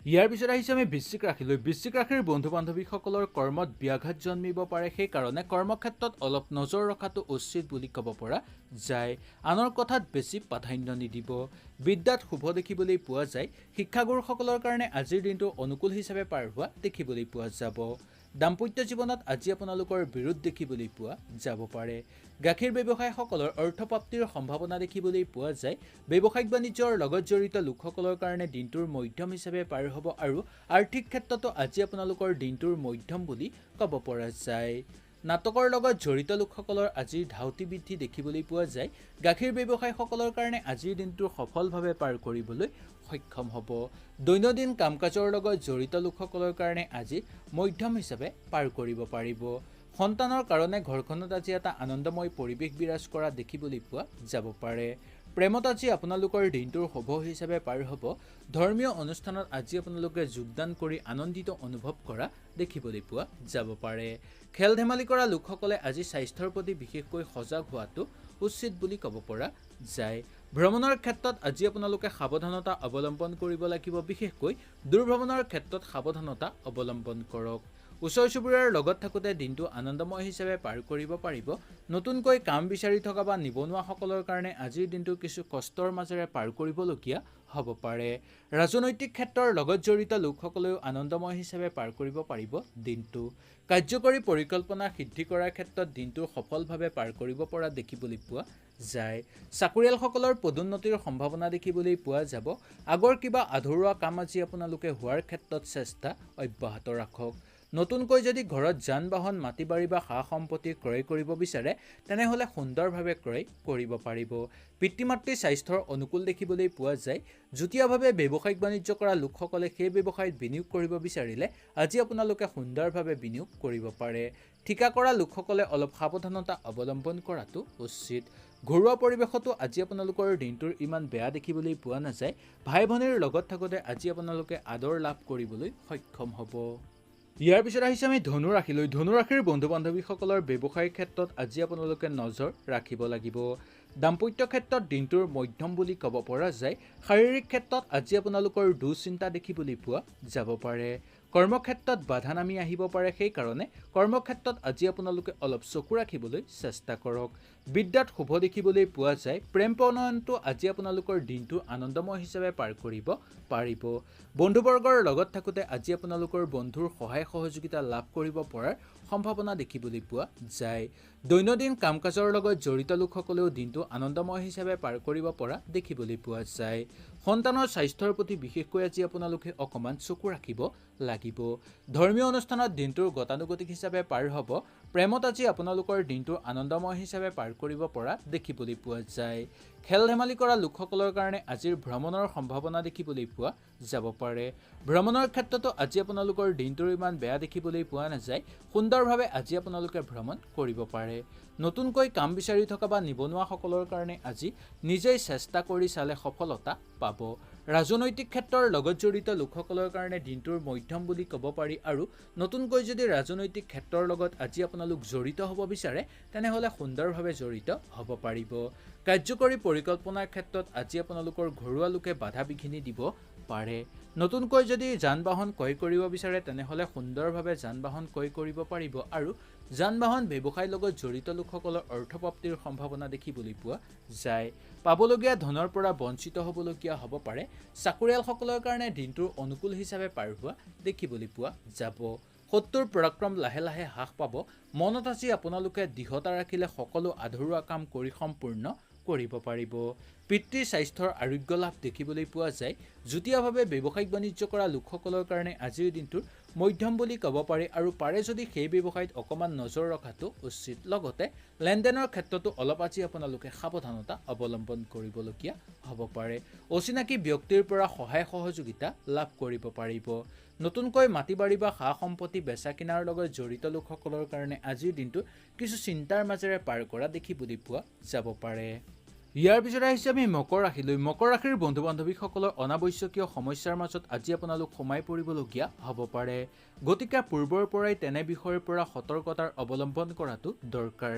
Speaker 1: ইয়াৰ পিছত আহিছে আমি বৃশ্চিক ৰাশিলৈ বৃশ্চিক ৰাশিৰ বন্ধু বান্ধৱীসকলৰ কৰ্মত ব্যাঘাত জন্মিব পাৰে সেইকাৰণে কৰ্মক্ষেত্ৰত অলপ নজৰ ৰখাটো উচিত বুলি ক'ব পৰা যায় আনৰ কথাত বেছি প্ৰাধান্য নিদিব বিদ্যাত শুভ দেখিবলৈ পোৱা যায় শিক্ষাগুৰুসকলৰ কাৰণে আজিৰ দিনটো অনুকূল হিচাপে পাৰ হোৱা দেখিবলৈ পোৱা যাব দাম্পত্য জীৱনত আজি আপোনালোকৰ বিৰোধ দেখিবলৈ পোৱা যাব পাৰে গাখীৰ ব্যৱসায়ীসকলৰ অৰ্থপ্ৰাপ্তিৰ সম্ভাৱনা দেখিবলৈ পোৱা যায় ব্যৱসায়িক বাণিজ্যৰ লগত জড়িত লোকসকলৰ কাৰণে দিনটোৰ মধ্যম হিচাপে পাৰ হ'ব আৰু আৰ্থিক ক্ষেত্ৰতো আজি আপোনালোকৰ দিনটোৰ মধ্যম বুলি ক'ব পৰা যায় নাটকৰ লগত জড়িত লোকসকলৰ আজিৰ ধাউতি বৃদ্ধি দেখিবলৈ পোৱা যায় গাখীৰ ব্যৱসায়ীসকলৰ কাৰণে আজিৰ দিনটো সফলভাৱে পাৰ কৰিবলৈ সক্ষম হ'ব দৈনন্দিন কামকাজৰ লগত জড়িত লোকসকলৰ কাৰণে আজি মধ্যম হিচাপে পাৰ কৰিব পাৰিব সন্তানৰ কাৰণে ঘৰখনত আজি এটা আনন্দময় পৰিৱেশ বিৰাজ কৰা দেখিবলৈ পোৱা যাব পাৰে প্ৰেমত আজি আপোনালোকৰ দিনটোৰ শুভ হিচাপে পাৰ হ'ব ধৰ্মীয় অনুষ্ঠানত আজি আপোনালোকে যোগদান কৰি আনন্দিত অনুভৱ কৰা দেখিবলৈ পোৱা যাব পাৰে খেল ধেমালি কৰা লোকসকলে আজি স্বাস্থ্যৰ প্ৰতি বিশেষকৈ সজাগ হোৱাটো উচিত বুলি ক'ব পৰা যায় ভ্ৰমণৰ ক্ষেত্ৰত আজি আপোনালোকে সাৱধানতা অৱলম্বন কৰিব লাগিব বিশেষকৈ দূৰভ্ৰমণৰ ক্ষেত্ৰত সাৱধানতা অৱলম্বন কৰক ওচৰ চুবুৰীয়াৰ লগত থাকোঁতে দিনটো আনন্দময় হিচাপে পাৰ কৰিব পাৰিব নতুনকৈ কাম বিচাৰি থকা বা নিবনুৱাসকলৰ কাৰণে আজিৰ দিনটো কিছু কষ্টৰ মাজেৰে পাৰ কৰিবলগীয়া হ'ব পাৰে ৰাজনৈতিক ক্ষেত্ৰৰ লগত জড়িত লোকসকলেও আনন্দময় হিচাপে পাৰ কৰিব পাৰিব দিনটো কাৰ্যকৰী পৰিকল্পনা সিদ্ধি কৰাৰ ক্ষেত্ৰত দিনটো সফলভাৱে পাৰ কৰিব পৰা দেখিবলৈ পোৱা যায় চাকৰিয়ালসকলৰ পদোন্নতিৰ সম্ভাৱনা দেখিবলৈ পোৱা যাব আগৰ কিবা আধৰুৱা কাম আজি আপোনালোকে হোৱাৰ ক্ষেত্ৰত চেষ্টা অব্যাহত ৰাখক নতুনকৈ যদি ঘৰত যান বাহন মাটি বাৰী বা সা সম্পত্তি ক্ৰয় কৰিব বিচাৰে তেনেহ'লে সুন্দৰভাৱে ক্ৰয় কৰিব পাৰিব পিতৃ মাতৃৰ স্বাস্থ্যৰ অনুকূল দেখিবলৈ পোৱা যায় যুটীয়াভাৱে ব্যৱসায়িক বাণিজ্য কৰা লোকসকলে সেই ব্যৱসায়ত বিনিয়োগ কৰিব বিচাৰিলে আজি আপোনালোকে সুন্দৰভাৱে বিনিয়োগ কৰিব পাৰে ঠিকা কৰা লোকসকলে অলপ সাৱধানতা অৱলম্বন কৰাটো উচিত ঘৰুৱা পৰিৱেশতো আজি আপোনালোকৰ দিনটোৰ ইমান বেয়া দেখিবলৈ পোৱা নাযায় ভাই ভনীৰ লগত থাকোঁতে আজি আপোনালোকে আদৰ লাভ কৰিবলৈ সক্ষম হ'ব ইয়াৰ পিছত আহিছে আমি ধনু ৰাশিলৈ ধনু ৰাশিৰ বন্ধু বান্ধৱীসকলৰ ব্যৱসায়িক ক্ষেত্ৰত আজি আপোনালোকে নজৰ ৰাখিব লাগিব দাম্পত্য ক্ষেত্ৰত দিনটোৰ মধ্যম বুলি ক'ব পৰা যায় শাৰীৰিক ক্ষেত্ৰত আজি আপোনালোকৰ দুশ্চিন্তা দেখিবলৈ পোৱা যাব পাৰে কৰ্মক্ষেত্ৰত বাধা নামি আহিব পাৰে সেইকাৰণে কৰ্মক্ষেত্ৰত আজি আপোনালোকে অলপ চকু ৰাখিবলৈ চেষ্টা কৰক বিদ্যাত শুভ দেখিবলৈ পোৱা যায় প্ৰেম প্ৰণয়নটো আজি আপোনালোকৰ দিনটো আনন্দময় হিচাপে পাৰ কৰিব পাৰিব বন্ধুবৰ্গৰ লগত থাকোঁতে আজি আপোনালোকৰ বন্ধুৰ সহায় সহযোগিতা লাভ কৰিব পৰাৰ সম্ভাৱনা দেখিবলৈ পোৱা যায় দৈনন্দিন কাম-কাজৰ লগত জড়িত লোকসকলেও দিনটো আনন্দময় হিচাপে পাৰ কৰিব পৰা দেখিবলৈ পোৱা যায় সন্তানৰ স্বাস্থ্যৰ প্ৰতি বিশেষকৈ আজি আপোনালোকে অকমান চকু ৰাখিব লাগিব ধৰ্মীয় অনুষ্ঠানত দিনটোৰ গতানুগতিক হিচাপে পাৰ হ'ব প্ৰেমত আজি আপোনালোকৰ দিনটো আনন্দময় হিচাপে পাৰ কৰিব পৰা দেখিবলৈ পোৱা যায় খেল ধেমালি কৰা লোকসকলৰ কাৰণে আজিৰ ভ্ৰমণৰ সম্ভাৱনা দেখিবলৈ পোৱা যাব পাৰে ভ্ৰমণৰ ক্ষেত্ৰতো আজি আপোনালোকৰ দিনটোৰ ইমান বেয়া দেখিবলৈ পোৱা নাযায় সুন্দৰভাৱে আজি আপোনালোকে ভ্ৰমণ কৰিব পাৰে নতুনকৈ কাম বিচাৰি থকা বা নিবনুৱাসকলৰ কাৰণে আজি নিজেই চেষ্টা কৰি চালে সফলতা পাব। ৰাজনৈতিক ক্ষেত্ৰৰ লগত জড়িত লোকসকলৰ কাৰণে দিনটোৰ মধ্যম বুলি ক'ব পাৰি আৰু নতুনকৈ যদি ৰাজনৈতিক ক্ষেত্ৰৰ লগত আজি আপোনালোক জড়িত হ'ব বিচাৰে তেনেহ'লে সুন্দৰভাৱে জড়িত হ'ব পাৰিব। কাৰ্যকৰী পৰিকল্পনাৰ ক্ষেত্ৰত আজি আপোনালোকৰ ঘৰুৱা লোকে বাধা বিঘিনি দিব পাৰে। নতুনকৈ যদি যান বাহন ক্ৰয় কৰিব বিচাৰে তেনেহ'লে সুন্দৰভাৱে যান বাহন ক্ৰয় কৰিব পাৰিব আৰু যান বাহন ব্যৱসায়ৰ লগত জড়িত লোকসকলৰ অৰ্থপ্ৰাপ্তিৰ সম্ভাৱনা দেখিবলৈ পোৱা যায়। পাবলগীয়া ধনৰ পৰা বঞ্চিত হ'বলগীয়া হ'ব পাৰে। চাকৰিয়ালসকলৰ কাৰণে দিনটোৰ অনুকূল হিচাপে পাৰ হোৱা দেখিবলৈ পোৱা যাব। শত্ৰুৰ পৰাক্ৰম লাহে লাহে হ্ৰাস পাব। মনত আজি আপোনালোকে দৃঢ়তা ৰাখিলে সকলো আধৰুৱা কাম কৰি সম্পূৰ্ণ কৰিব পাৰিব। পিতৃৰ স্বাস্থ্যৰ আৰোগ্য লাভ দেখিবলৈ পোৱা যায়। যুটীয়াভাৱে ব্যৱসায়িক বাণিজ্য কৰা লোকসকলৰ কাৰণে আজিৰ দিনটোৰ মধ্যম বুলি ক'ব পাৰি আৰু পাৰে যদি সেই ব্যৱসায়ত অকণমান নজৰ ৰখাটো উচিত। লগতে লেনদেনৰ ক্ষেত্ৰতো অলপ আজি আপোনালোকে সাৱধানতা অৱলম্বন কৰিবলগীয়া হ'ব পাৰে। অচিনাকি ব্যক্তিৰ পৰা সহায় সহযোগিতা লাভ কৰিব পাৰিব। নতুনকৈ মাটি বাৰী বা সা সম্পত্তি বেচা কিনাৰ লগত জড়িত লোকসকলৰ কাৰণে আজিৰ দিনটো কিছু চিন্তাৰ মাজেৰে পাৰ কৰা দেখিবলৈ পোৱা যাব পাৰে। ইয়াৰ পিছত আহিছে আমি মকৰ ৰাশিলৈ। মকৰ ৰাশিৰ বন্ধু বান্ধৱীসকলৰ অনাৱশ্যকীয় সমস্যাৰ মাজত আজি আপোনালোক সোমাই পৰিবলগীয়া হ'ব পাৰে। গতিকে পূৰ্বৰ পৰাই তেনে বিষয়ৰ পৰা সতৰ্কতাৰ অৱলম্বন কৰাটো দৰকাৰ।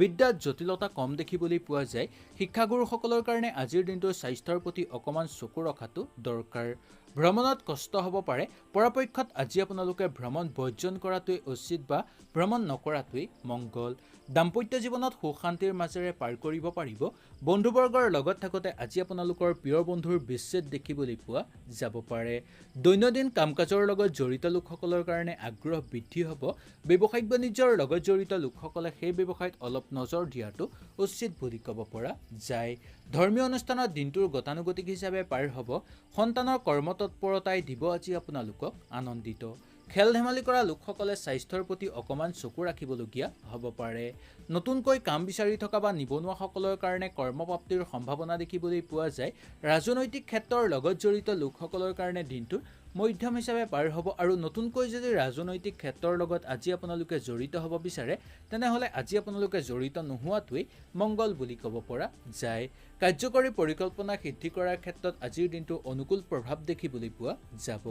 Speaker 1: বিদ্যাত জটিলতা কম দেখিবলৈ পোৱা যায়। শিক্ষাগুৰুসকলৰ কাৰণে আজিৰ দিনটোৰ স্বাস্থ্যৰ প্ৰতি অকণমান চকু ৰখাটো দৰকাৰ। ভ্ৰমণত কষ্ট হ'ব পাৰে। পৰাপক্ষত আজি আপোনালোকে ভ্ৰমণ বৰ্জন কৰাটোৱেই উচিত বা ভ্ৰমণ নকৰাটোৱেই মংগল। দাম্পত্য জীৱনত সুখ শান্তিৰ মাজেৰে পাৰ কৰিব পাৰিব। বন্ধুবৰ্গৰ লগত থাকোঁতে আজি আপোনালোকৰ প্ৰিয় বন্ধুৰ বিচ্ছেদ দেখিবলৈ পোৱা যাব পাৰে। দৈনন্দিন কাম কাজৰ লগত জড়িত লোকসকলৰ কাৰণে আগ্ৰহ বৃদ্ধি হ'ব। ব্যৱসায়িক বাণিজ্যৰ লগত জড়িত লোকসকলে সেই ব্যৱসায়ত অলপ নজৰ দিয়াটো উচিত বুলি ক'ব পৰা যায়। ধৰ্মীয় অনুষ্ঠানত দিনটোৰ গতানুগতিক হিচাপে পাৰ হ'ব। সন্তানৰ কৰ্মতৎপৰতাই দিব আজি আপোনালোকক আনন্দিত। খেল ধেমালি কৰা লোকসকলে স্বাস্থ্যৰ প্ৰতি অকণমান চকু ৰাখিবলগীয়া হ'ব পাৰে। নতুনকৈ কাম বিচাৰি থকা বা নিবনুৱাসকলৰ কাৰণে কৰ্মপ্ৰাপ্তিৰ সম্ভাৱনা দেখিবলৈ পোৱা যায়। ৰাজনৈতিক ক্ষেত্ৰৰ লগত জড়িত লোকসকলৰ কাৰণে দিনটোৰ মধ্যম হিচাপে পাৰ হ'ব আৰু নতুনকৈ যদি ৰাজনৈতিক ক্ষেত্ৰৰ লগত আজি আপোনালোকে জড়িত হ'ব বিচাৰে তেনেহ'লে আজি আপোনালোকে জড়িত নোহোৱাটোৱেই মংগল বুলি ক'ব পৰা যায়। কাৰ্যকৰী পৰিকল্পনা সিদ্ধি কৰাৰ ক্ষেত্ৰত আজিৰ দিনটো অনুকূল প্ৰভাৱ দেখিবলৈ পোৱা যাব।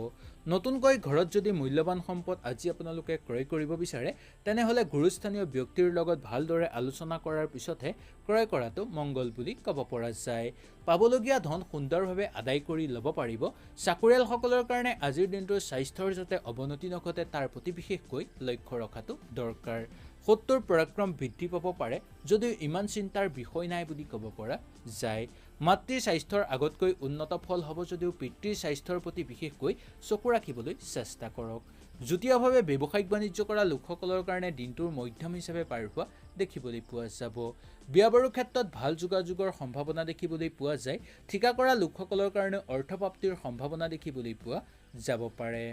Speaker 1: নতুনকৈ ঘৰত যদি মূল্যৱান সম্পদ আজি আপোনালোকে ক্ৰয় কৰিব বিচাৰে তেনেহ'লে গুৰুস্থানীয় ব্যক্তিৰ লগত ভালদৰে আলোচনা কৰাৰ পিছতহে ক্ৰয় কৰাটো মংগল বুলি ক'ব পৰা যায়। পাবলগীয়া ধন সুন্দৰভাৱে আদায় কৰি ল'ব পাৰিব। চাকৰিয়ালসকলৰ কাৰণে আজিৰ দিনটোৰ স্বাস্থ্যৰ যাতে অৱনতি নঘটে তাৰ প্ৰতি বিশেষকৈ লক্ষ্য ৰখাটো দৰকাৰ। শত্ৰুৰ পৰাক্ৰম বৃদ্ধি পাব পাৰে যদিও ইমান চিন্তাৰ বিষয় নাই বুলি ক'ব পৰা যায়। মাতৃৰ স্বাস্থ্যৰ আগতকৈ উন্নত ফল হ'ব যদিও পিতৃৰ স্বাস্থ্যৰ প্ৰতি বিশেষকৈ চকু ৰাখিবলৈ চেষ্টা কৰক। যুটীয়াভাৱে ব্যৱসায়িক বাণিজ্য কৰা লোকসকলৰ কাৰণে দিনটোৰ মধ্যম হিচাপে পাৰ হোৱা দেখিবলৈ পোৱা যাব। বিয়া বাৰুৰ ক্ষেত্ৰত ভাল যোগাযোগৰ সম্ভাৱনা দেখিবলৈ পোৱা যায়। ঠিকা কৰা লোকসকলৰ কাৰণে অৰ্থপ্ৰাপ্তিৰ সম্ভাৱনা দেখিবলৈ পোৱা যাব পাৰে।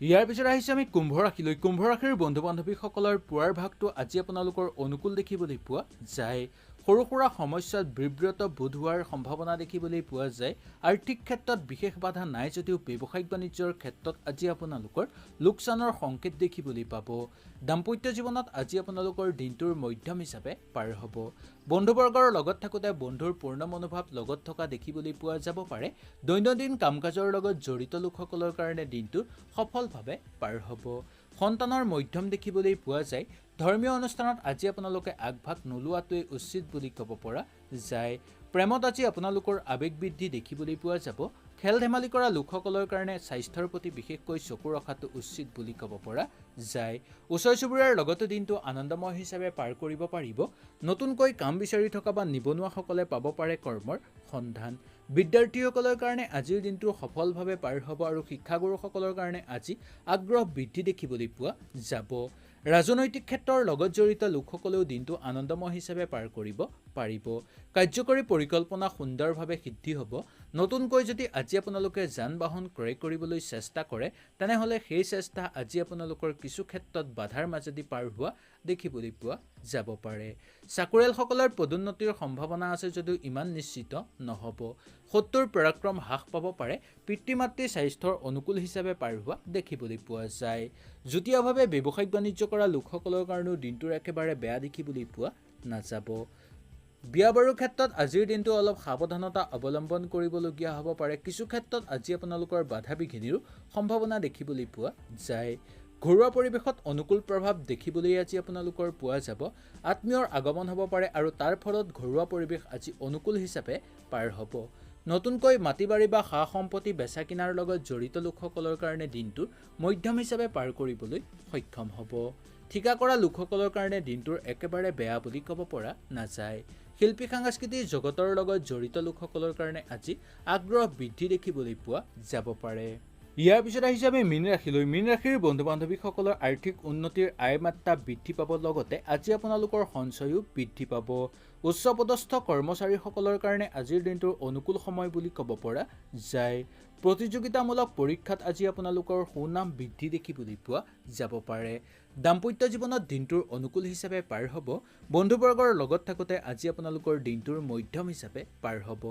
Speaker 1: ইয়াৰ পিছত আহিছে আমি কুম্ভ ৰাশিলৈ। কুম্ভ ৰাশিৰ বন্ধু বান্ধৱীসকলৰ পুৱাৰ ভাগটো আজি আপোনালোকৰ অনুকূল দেখিবলৈ পোৱা যায়। সৰু সুৰা সমস্যাত বিব্ৰত বোধ হোৱাৰ সম্ভাৱনা দেখিবলৈ পোৱা যায়। আৰ্থিক ক্ষেত্ৰত বিশেষ বাধা নাই যদিও ব্যৱসায়িক বাণিজ্যৰ ক্ষেত্ৰত আজি আপোনালোকৰ লোকচানৰ সংকেত দেখিবলৈ পাব। দাম্পত্য জীৱনত আজি আপোনালোকৰ দিনটোৰ মধ্যম হিচাপে পাৰ হ'ব। বন্ধুবৰ্গৰ লগত থাকোঁতে বন্ধুৰ পূৰ্ণ মনোভাৱ লগত থকা দেখিবলৈ পোৱা যাব পাৰে। দৈনন্দিন কাম কাজৰ লগত জড়িত লোকসকলৰ কাৰণে দিনটো সফলভাৱে পাৰ হ'ব। সন্তানৰ মধ্যম দেখিবলৈ পোৱা যায়। ধৰ্মীয় অনুষ্ঠানত আজি আপোনালোকে আগভাগ নোলোৱাটোৱেই উচিত বুলি ক'ব পৰা যায়। প্ৰেমত আজি আপোনালোকৰ আৱেগ বৃদ্ধি দেখিবলৈ পোৱা যাব। খেল ধেমালি কৰা লোকসকলৰ কাৰণে স্বাস্থ্যৰ প্ৰতি বিশেষকৈ চকু ৰখাটো উচিত বুলি ক'ব পৰা যায়। ওচৰ চুবুৰীয়াৰ লগতে দিনটো আনন্দময় হিচাপে পাৰ কৰিব পাৰিব। নতুনকৈ কাম বিচাৰি থকা বা নিবনুৱাসকলে পাব পাৰে কৰ্মৰ সন্ধান। বিদ্যাৰ্থীসকলৰ কাৰণে আজিৰ দিনটো সফলভাৱে পাৰ হ'ব আৰু শিক্ষাগুৰুসকলৰ কাৰণে আজি আগ্ৰহ বৃদ্ধি দেখিবলৈ পোৱা যাব। ৰাজনৈতিক ক্ষেত্ৰৰ লগত জড়িত লোকসকলেও দিনটো আনন্দময় হিচাপে পাৰ কৰিব পাৰিব। কাৰ্যকৰী পৰিকল্পনা সুন্দৰভাৱে সিদ্ধি হ'ব। নতুনকৈ যদি আজি আপোনালোকে যান বাহন ক্ৰয় কৰিবলৈ চেষ্টা কৰে তেনেহ'লে সেই চেষ্টা আজি আপোনালোকৰ কিছু ক্ষেত্ৰত বাধাৰ মাজেদি পাৰ হোৱা দেখিবলৈ পোৱা যাব পাৰে। চাকৰিয়ালসকলৰ পদোন্নতিৰ সম্ভাৱনা আছে যদিও ইমান নিশ্চিত নহ'ব। শত্ৰুৰ পৰাক্ৰম হ্ৰাস পাব পাৰে। পিতৃ মাতৃৰ স্বাস্থ্যৰ অনুকূল হিচাপে পাৰ হোৱা দেখিবলৈ পোৱা যায়। যুটীয়াভাৱে ব্যৱসায়িক বাণিজ্য কৰা লোকসকলৰ কাৰণেও দিনটোৰ একেবাৰে বেয়া দেখিবলৈ পোৱা নাযাব। বিয়া বাৰুৰ ক্ষেত্ৰত আজিৰ দিনটো অলপ সাৱধানতা অৱলম্বন কৰিবলগীয়া হ'ব পাৰে। কিছু ক্ষেত্ৰত আজি আপোনালোকৰ বাধা বিঘিনিৰো সম্ভাৱনা দেখিবলৈ পোৱা যায়। ঘৰুৱা পৰিৱেশত অনুকূল প্ৰভাৱ দেখিবলৈ আজি আপোনালোকৰ পোৱা যাব। আত্মীয়ৰ আগমন হ'ব পাৰে আৰু তাৰ ফলত ঘৰুৱা পৰিৱেশ আজি অনুকূল হিচাপে পাৰ হ'ব। নতুনকৈ মাটি বাৰী বা সা সম্পত্তি বেচা কিনাৰ লগত জড়িত লোকসকলৰ কাৰণে দিনটো মধ্যম হিচাপে পাৰ কৰিবলৈ সক্ষম হ'ব। ঠিকা কৰা লোকসকলৰ কাৰণে দিনটোৰ একেবাৰে বেয়া বুলি ক'ব পৰা নাযায়। শিল্পী সাংস্কৃতিক জগতৰ লগত জড়িত লোকসকলৰ কাৰণে আজি আগ্ৰহ বৃদ্ধি দেখিবলৈ পোৱা যাব পাৰে। ইয়াৰ পিছত আহিছে আমি মীন ৰাশিলৈ। মীন ৰাশিৰ বন্ধু বান্ধৱীসকলৰ আৰ্থিক উন্নতিৰ আয় মাত্ৰা বৃদ্ধি পাব, লগতে আজি আপোনালোকৰ সঞ্চয়ো বৃদ্ধি পাব। উচ্চপদস্থ কৰ্মচাৰীসকলৰ কাৰণে আজিৰ দিনটোৰ অনুকূল সময় বুলি ক'ব পৰা যায়। প্ৰতিযোগিতামূলক পৰীক্ষাত আজি আপোনালোকৰ সুনাম বৃদ্ধি দেখিবলৈ পোৱা যাব পাৰে। দাম্পত্য জীৱনত দিনটোৰ অনুকূল হিচাপে পাৰ হ'ব। বন্ধুবৰ্গৰ লগত থাকোঁতে আজি আপোনালোকৰ দিনটোৰ মধ্যম হিচাপে পাৰ হ'ব।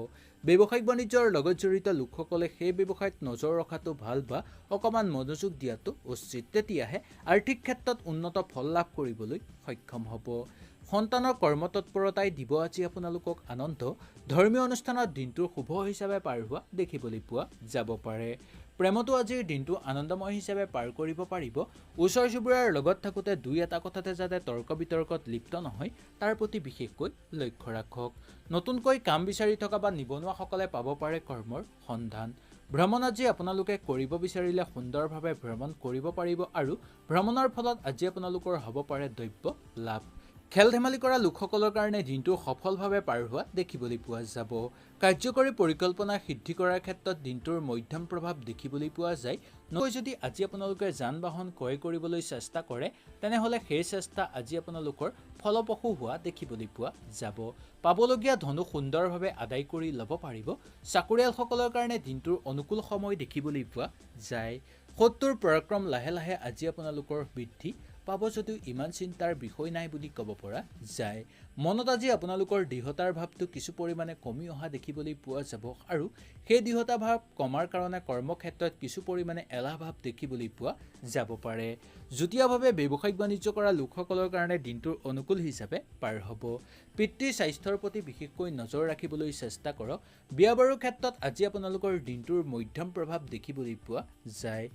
Speaker 1: ব্যৱসায়িক বাণিজ্যৰ লগত জড়িত লোকসকলে সেই ব্যৱসায়ত নজৰ ৰখাটো ভাল বা অকণমান মনোযোগ দিয়াটো উচিত। তেতিয়াহে আৰ্থিক ক্ষেত্ৰত উন্নত ফল লাভ কৰিবলৈ সক্ষম হ'ব। সন্তানৰ কৰ্মতৎপৰতাই দিব আজি আপোনালোকক আনন্দ। ধৰ্মীয় অনুষ্ঠানত দিনটোৰ শুভ হিচাপে পাৰ হোৱা দেখিবলৈ পোৱা যাব পাৰে। প্ৰেমতো আজিৰ দিনটো আনন্দময় হিচাপে পাৰ কৰিব পাৰিব। ওচৰ চুবুৰীয়াৰ লগত থাকোঁতে দুই এটা কথাতে যাতে তৰ্ক বিতৰ্কত লিপ্ত নহয় তাৰ প্ৰতি বিশেষকৈ লক্ষ্য ৰাখক। নতুনকৈ কাম বিচাৰি থকা বা নিবনুৱাসকলে পাব পাৰে কৰ্মৰ সন্ধান। ভ্ৰমণ আজি আপোনালোকে কৰিব বিচাৰিলে সুন্দৰভাৱে ভ্ৰমণ কৰিব পাৰিব আৰু ভ্ৰমণৰ ফলত আজি আপোনালোকৰ হ'ব পাৰে দ্ৰব্য লাভ। খেল ধেমালি কৰা লোকসকলৰ কাৰণে দিনটো সফলভাৱে পাৰ হোৱা দেখিবলৈ পোৱা যাব। কাৰ্যকৰী পৰিকল্পনা সিদ্ধি কৰাৰ ক্ষেত্ৰত দিনটোৰ মধ্যম প্ৰভাৱ দেখিবলৈ পোৱা যায়। যদি আজি আপোনালোকে যান বাহন ক্ৰয় কৰিবলৈ চেষ্টা কৰে তেনেহ'লে সেই চেষ্টা আজি আপোনালোকৰ ফলপ্ৰসূ হোৱা দেখিবলৈ পোৱা যাব। পাবলগীয়া ধনো সুন্দৰভাৱে আদায় কৰি ল'ব পাৰিব। চাকৰিয়ালসকলৰ কাৰণে দিনটোৰ অনুকূল সময় দেখিবলৈ পোৱা যায়। শত্ৰুৰ পৰাক্ৰম লাহে লাহে আজি আপোনালোকৰ বৃদ্ধি পাব যদিও ইমান চিন্তাৰ বিষয় নাই বুলি ক'ব পৰা যায়। মনত আজি আপোনালোকৰ দৃঢ়তাৰ ভাৱটো কিছু পৰিমাণে কমি অহা দেখিবলৈ পোৱা যাব আৰু সেই দৃঢ়তা ভাৱ কমাৰ কাৰণে কৰ্মক্ষেত্ৰত কিছু পৰিমাণে এলাহ ভাৱ দেখিবলৈ পোৱা যাব পাৰে। যুটীয়াভাৱে ব্যৱসায়িক বাণিজ্য কৰা লোকসকলৰ কাৰণে দিনটোৰ অনুকূল হিচাপে পাৰ হ'ব। পিতৃৰ স্বাস্থ্যৰ প্ৰতি বিশেষকৈ নজৰ ৰাখিবলৈ চেষ্টা কৰক। বিয়া বাৰুৰ ক্ষেত্ৰত আজি আপোনালোকৰ দিনটোৰ মধ্যম প্ৰভাৱ দেখিবলৈ পোৱা যায়।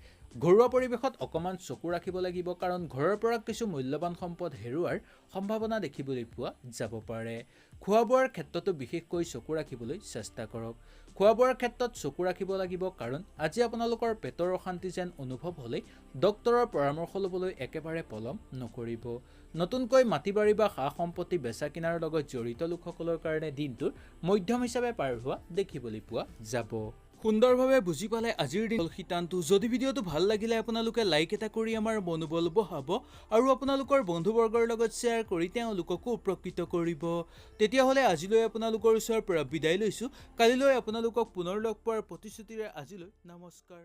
Speaker 1: ঘৰুৱা পৰিৱেশত অকণমান চকু ৰাখিব লাগিব, কাৰণ ঘৰৰ পৰা কিছু মূল্যৱান সম্পদ হেৰুৱাৰ সম্ভাৱনা দেখিবলৈ পোৱা যাব পাৰে। খোৱা বোৱাৰ ক্ষেত্ৰতো বিশেষকৈ চকু ৰাখিবলৈ চেষ্টা কৰক। খোৱা বোৱাৰ ক্ষেত্ৰত চকু ৰাখিব লাগিব, কাৰণ আজি আপোনালোকৰ পেটৰ অশান্তি যেন অনুভৱ হ'লেই ডক্তৰৰ পৰামৰ্শ ল'বলৈ একেবাৰে পলম নকৰিব। নতুনকৈ মাটি বাৰী বা সা সম্পত্তি বেচা কিনাৰ লগত জড়িত লোকসকলৰ কাৰণে দিনটোৰ মধ্যম হিচাপে পাৰ হোৱা দেখিবলৈ পোৱা যাব। সুন্দৰভাৱে বুজি পালে আজিৰ দিন সিদ্ধান্ত। যদি ভিডিঅ'টো ভাল লাগিলে আপোনালোকে লাইক এটা কৰি আমাৰ মনোবল বঢ়াব আৰু আপোনালোকৰ বন্ধুবৰ্গৰ লগত শ্বেয়াৰ কৰি তেওঁলোককো উপকৃত কৰিব। তেতিয়াহ'লে আজিলৈ আপোনালোকৰ ওচৰৰ পৰা বিদায় লৈছোঁ। কালিলৈ আপোনালোকক পুনৰ লগ পোৱাৰ প্ৰতিশ্ৰুতিৰে আজিলৈ নমস্কাৰ।